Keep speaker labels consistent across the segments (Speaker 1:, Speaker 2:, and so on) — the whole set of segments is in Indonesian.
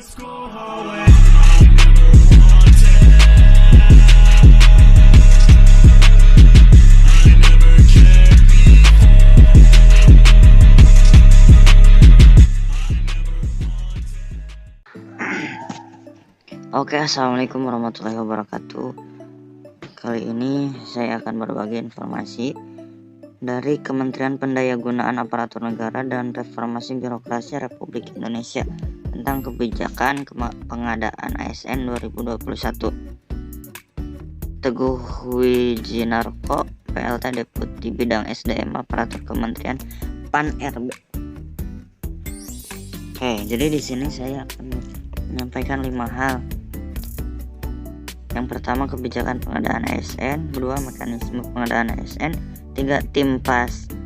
Speaker 1: Oke, assalamualaikum warahmatullahi wabarakatuh. Kali ini saya akan berbagi informasi dari Kementerian Pendayagunaan Aparatur Negara dan Reformasi Birokrasi Republik Indonesia tentang kebijakan pengadaan ASN 2021. Teguh Wijinarko, PLT Deputi Bidang SDM Aparatur Kementerian Pan-RB. Oke, jadi di sini saya akan menyampaikan 5 hal. Yang pertama, kebijakan pengadaan ASN. 2, mekanisme pengadaan ASN. 3, tim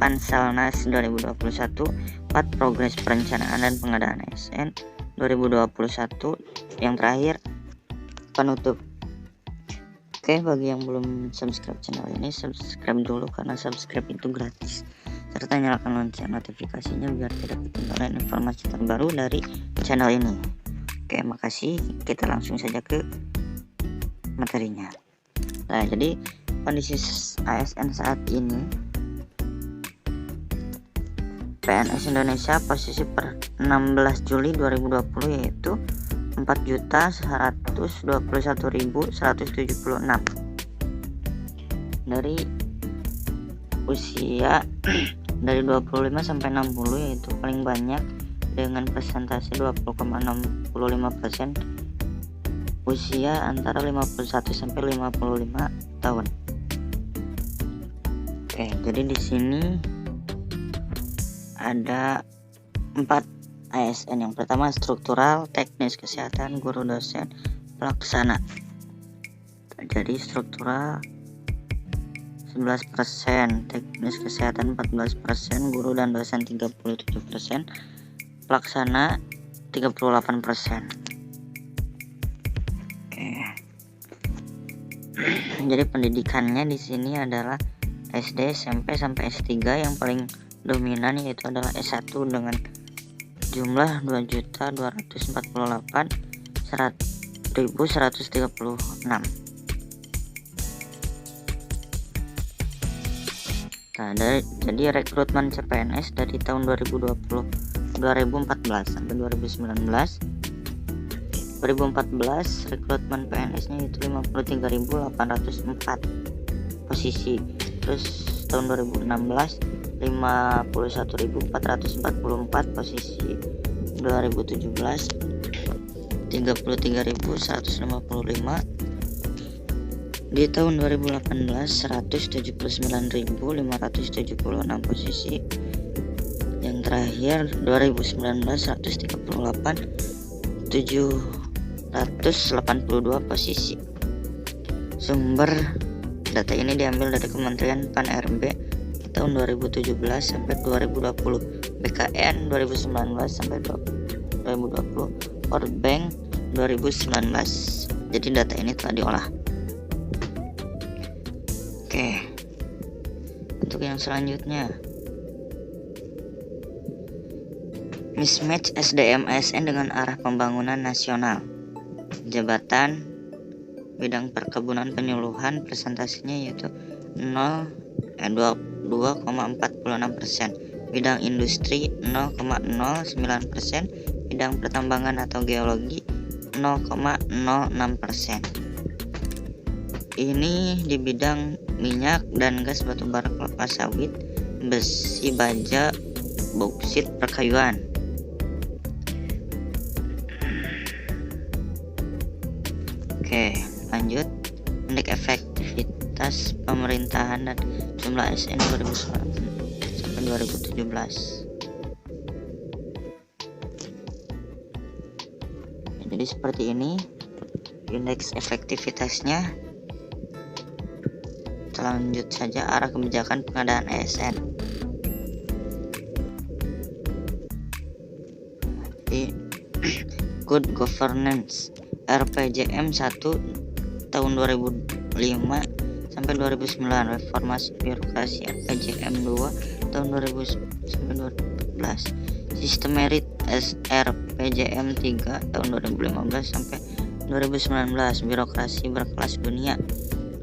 Speaker 1: Panselnas 2021. 4, progres perencanaan dan pengadaan ASN 2021. Yang terakhir, penutup. Oke, bagi yang belum subscribe channel ini, subscribe dulu karena subscribe itu gratis. Serta nyalakan lonceng notifikasinya biar tidak ketinggalan informasi terbaru dari channel ini. Oke, makasih. Kita langsung saja ke materinya. Nah, jadi kondisi ASN saat ini, PNS Indonesia posisi per 16 Juli 2020 yaitu 4.121.176 dari usia dari 25 sampai 60 yaitu paling banyak dengan persentase 20,65%, usia antara 51 sampai 55 tahun. Oke, jadi di sini ada 4 ASN. Yang pertama struktural, teknis kesehatan, guru dosen, pelaksana. Jadi struktural 11%, teknis kesehatan 14%, guru dan dosen 37%, pelaksana 38%. Jadi pendidikannya di sini adalah SD, SMP sampai S3. Yang paling dominan yaitu adalah S1 dengan jumlah 2.248.136. Nah, jadi rekrutmen CPNS dari tahun 2014 sampai 2019. 2014 rekrutmen PNS-nya itu 53.804 posisi. Terus tahun 2016 51.444 posisi. 2017 33.155. Di tahun 2018 179.576 posisi. Yang terakhir 2019 138.782 posisi. Sumber data ini diambil dari Kementerian Pan-RB tahun 2017 sampai 2020, BKN 2019 sampai 2020, World Bank 2019. Jadi data ini telah diolah. Oke, untuk yang selanjutnya, mismatch SDM ASN dengan arah pembangunan nasional. Jabatan bidang perkebunan penyuluhan presentasinya yaitu 2,46%, bidang industri 0,09%, bidang pertambangan atau geologi 0,06%. Ini di bidang minyak dan gas batubara kelapa sawit, besi baja, bauksit, perkayuan. Oke, lanjut. Indeks efektivitas pemerintahan dan jumlah ASN 2019 sampai 2017. Jadi seperti ini indeks efektivitasnya. Lanjut saja arah kebijakan pengadaan ASN. Di Good Governance RPJM 1 tahun 2005 sampai 2009, Reformasi Birokrasi RPJM 2 tahun 2000 sampai 2014. Sistem Merit SRPJM 3 tahun 2015 sampai 2019, Birokrasi Berkelas Dunia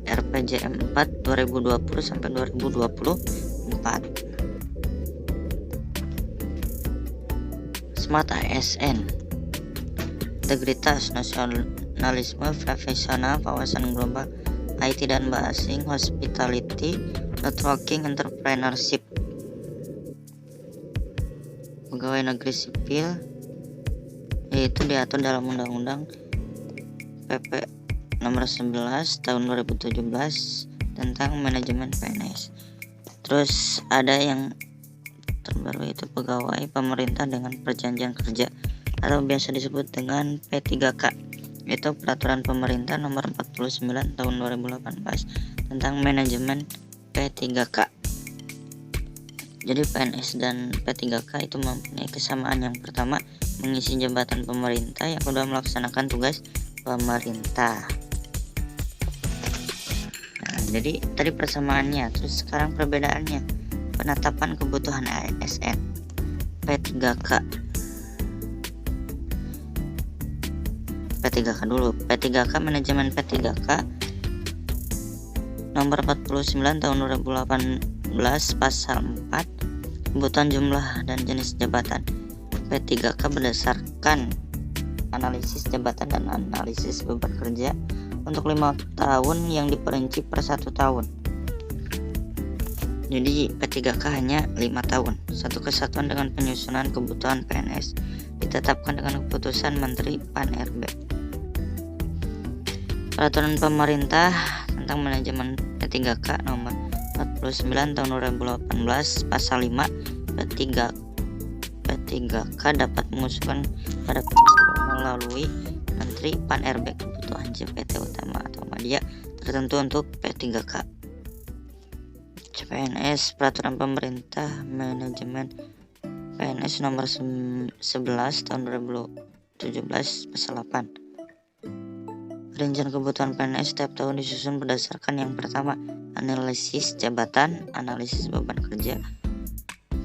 Speaker 1: RPJM 4 2020 sampai 2024. Smart ASN, integritas, nasionalisme, profesional, wawasan global, IT dan bahasa asing, hospitality, networking, entrepreneurship. Pegawai negeri sipil yaitu diatur dalam Undang-Undang PP nomor 11 tahun 2017 tentang manajemen PNS. Terus ada yang terbaru itu pegawai pemerintah dengan perjanjian kerja atau biasa disebut dengan P3K, itu peraturan pemerintah nomor 49 tahun 2018 tentang manajemen P3K. Jadi PNS dan P3K itu mempunyai kesamaan. Yang pertama, mengisi jabatan pemerintah, yang kedua melaksanakan tugas pemerintah. Nah, jadi tadi persamaannya, terus sekarang perbedaannya. Penetapan kebutuhan ASN P3K dulu. P3K, manajemen P3K nomor 49 tahun 2018 pasal 4, kebutuhan jumlah dan jenis jabatan. P3K berdasarkan analisis jabatan dan analisis beban kerja untuk 5 tahun yang diperinci per 1 tahun. Jadi P3K hanya 5 tahun. Satu kesatuan dengan penyusunan kebutuhan PNS ditetapkan dengan keputusan Menteri Pan-RB. Peraturan pemerintah tentang manajemen P3K nomor 49 tahun 2018 pasal 5, P3K dapat mengusulkan pada presiden melalui Menteri Pan-RB kebutuhan JPT utama atau media tertentu untuk P3K. CPNS, peraturan pemerintah manajemen PNS nomor 11 tahun 2017 pasal 8. Rincian kebutuhan PNS setiap tahun disusun berdasarkan yang pertama, analisis jabatan, analisis beban kerja.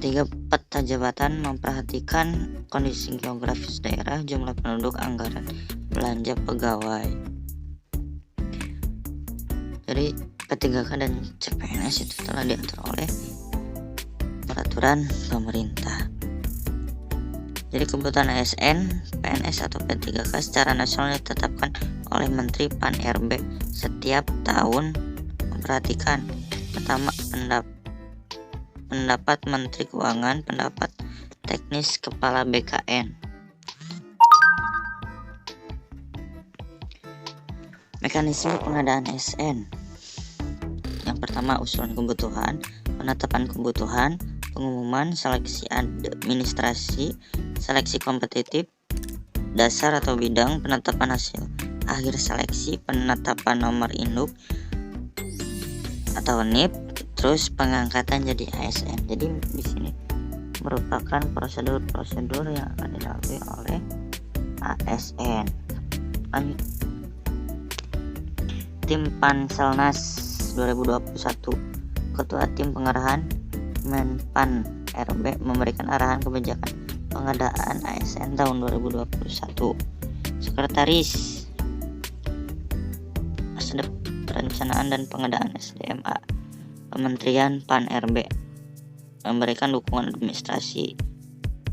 Speaker 1: 3. Peta jabatan, memperhatikan kondisi geografis daerah, jumlah penduduk, anggaran, belanja pegawai. Jadi P3K dan CPNS itu telah diatur oleh peraturan pemerintah. Jadi kebutuhan ASN, PNS atau P3K secara nasional ditetapkan oleh Menteri Pan-RB setiap tahun. Memperhatikan pertama, pendapat Menteri Keuangan, pendapat teknis Kepala BKN. Mekanisme pengadaan ASN. Yang pertama, usulan kebutuhan, penetapan kebutuhan, pengumuman, seleksi administrasi, seleksi kompetitif, dasar atau bidang, penetapan hasil akhir seleksi, penetapan nomor induk atau NIP, terus pengangkatan jadi ASN. Jadi di sini merupakan prosedur-prosedur yang akan dilalui oleh ASN. Lanjut. Tim Panselnas 2021, Ketua Tim Pengarahan Menpan RB memberikan arahan kebijakan pengadaan ASN tahun 2021. Sekretaris Perencanaan dan Pengadaan SDMA Kementerian Pan-RB memberikan dukungan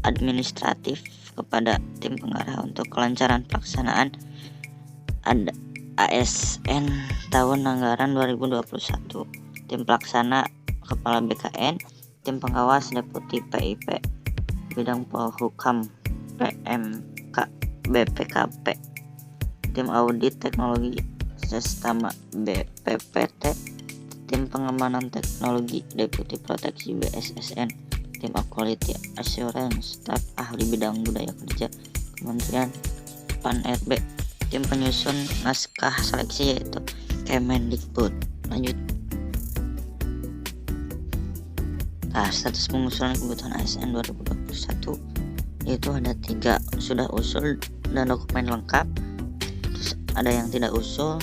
Speaker 1: administratif kepada tim pengarah untuk kelancaran pelaksanaan ASN tahun anggaran 2021. Tim pelaksana Kepala BKN, tim pengawas Deputi PIP, bidang Polhukam PMK BPKP, tim audit teknologi Sestama BPPT, tim pengamanan teknologi Deputi Proteksi BSSN, tim Quality Assurance, staf ahli bidang budaya kerja Kementerian Pan-RB, tim penyusun naskah seleksi yaitu Kemendikbud. Lanjut. Nah, status pengusulan kebutuhan ASN 2021 yaitu ada 3, sudah usul dan dokumen lengkap, terus ada yang tidak usul,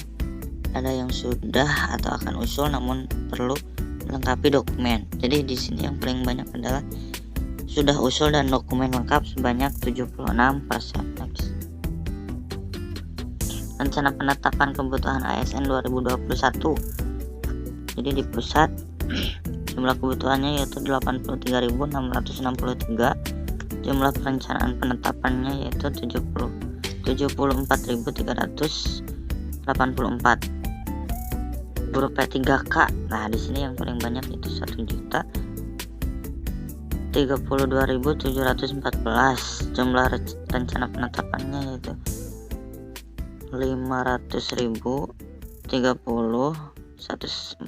Speaker 1: ada yang sudah atau akan usul namun perlu melengkapi dokumen. Jadi di sini yang paling banyak adalah sudah usul dan dokumen lengkap sebanyak 76%. Next. Rencana penetapan kebutuhan ASN 2021. Jadi di pusat jumlah kebutuhannya yaitu 83.663, jumlah perencanaan penetapannya yaitu 74.384. Guru P3K, nah di sini yang paling banyak itu 1.032.714, jumlah rencana penetapannya yaitu 500.030 149.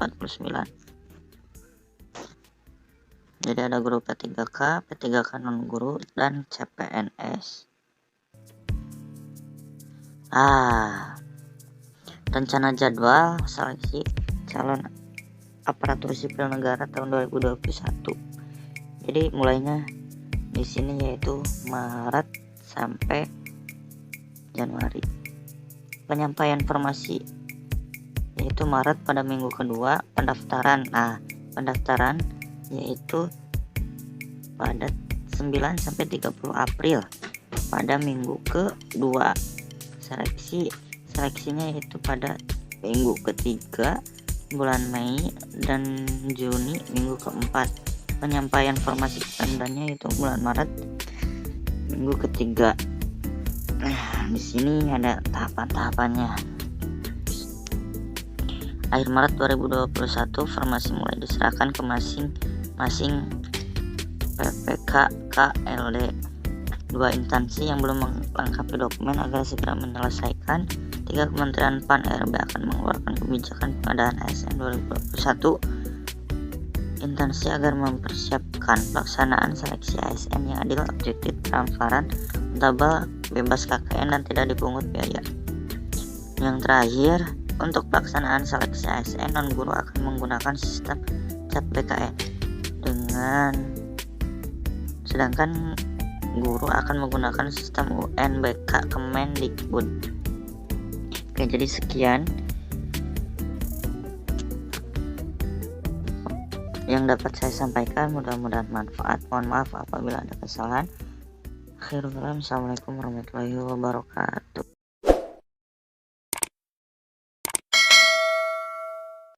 Speaker 1: Jadi ada guru P3K, P3K non guru, dan CPNS. Rencana jadwal seleksi calon aparatur sipil negara tahun 2021. Jadi mulainya di sini yaitu Maret sampai Januari. Penyampaian informasi yaitu Maret pada minggu kedua. Pendaftaran, pendaftaran yaitu pada 9 sampai 30 April pada minggu kedua. Seleksinya yaitu pada minggu ketiga bulan Mei dan Juni minggu keempat. Penyampaian formasi standarnya itu bulan Maret minggu ketiga. Di sini ada tahapan-tahapannya. Akhir Maret 2021 formasi mulai diserahkan ke masing-masing PPK KLD. 2 instansi yang belum melengkapi dokumen agar segera menyelesaikan. 3 Kementerian PAN RB akan mengeluarkan kebijakan pengadaan ASN 2021. Instansi agar mempersiapkan pelaksanaan seleksi ASN yang adil, objektif, transparan, akuntabel, bebas KKN dan tidak dipungut biaya. Yang terakhir, untuk pelaksanaan seleksi ASN non guru akan menggunakan sistem CAT-BKN sedangkan guru akan menggunakan sistem UNBK Kemendikbud. Oke, jadi sekian yang dapat saya sampaikan, mudah-mudahan manfaat. Mohon maaf apabila ada kesalahan. Akhirul kalam, assalamualaikum warahmatullahi wabarakatuh.